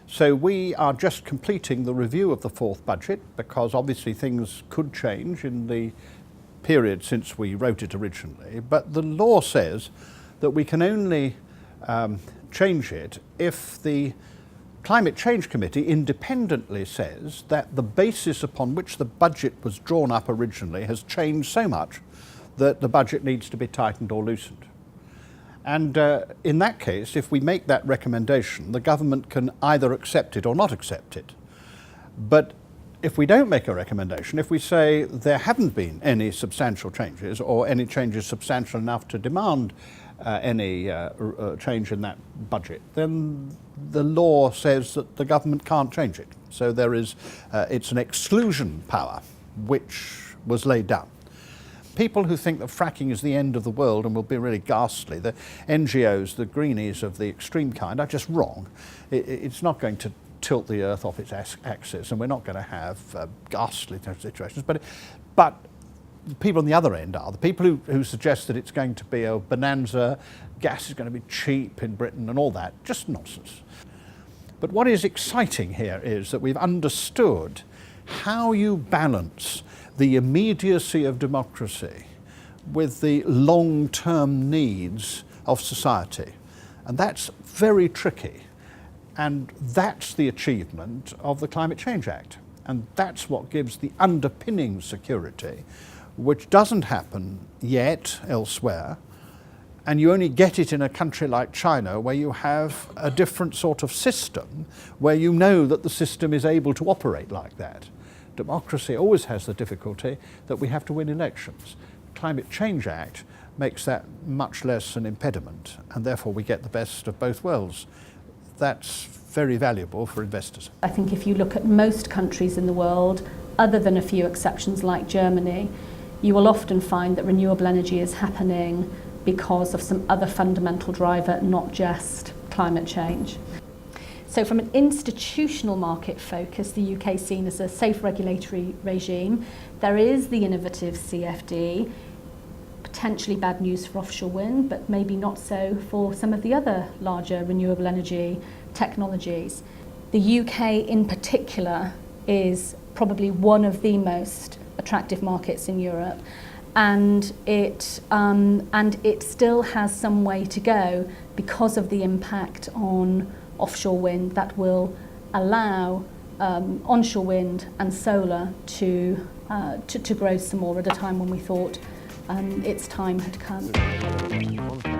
So we are just completing the review of the fourth budget, because obviously things could change in the period since we wrote it originally, but the law says that we can only change it if the Climate Change Committee independently says that the basis upon which the budget was drawn up originally has changed so much that the budget needs to be tightened or loosened. And in that case, if we make that recommendation, the government can either accept it or not accept it. But if we don't make a recommendation, if we say there haven't been any substantial changes or any changes substantial enough to demand any change in that budget, then the law says that the government can't change it. So there is, it's an exclusion power which was laid down. People who think that fracking is the end of the world and will be really ghastly, the NGOs, the greenies of the extreme kind, are just wrong. It's not going to tilt the earth off its axis, and we're not going to have ghastly situations. But the people on the other end are. The people who suggest that it's going to be a bonanza, gas is going to be cheap in Britain and all that, just nonsense. But what is exciting here is that we've understood how you balance the immediacy of democracy with the long-term needs of society. And that's very tricky. And that's the achievement of the Climate Change Act. And that's what gives the underpinning security, which doesn't happen yet elsewhere. And you only get it in a country like China, where you have a different sort of system, where you know that the system is able to operate like that. Democracy always has the difficulty that we have to win elections. The Climate Change Act makes that much less an impediment, and therefore we get the best of both worlds. That's very valuable for investors. I think if you look at most countries in the world, other than a few exceptions like Germany, you will often find that renewable energy is happening because of some other fundamental driver, not just climate change. So from an institutional market focus, the UK is seen as a safe regulatory regime. There is the innovative CFD, potentially bad news for offshore wind, but maybe not so for some of the other larger renewable energy technologies. The UK in particular is probably one of the most attractive markets in Europe, and it still has some way to go because of the impact on offshore wind that will allow onshore wind and solar to grow some more at a time when we thought its time had come.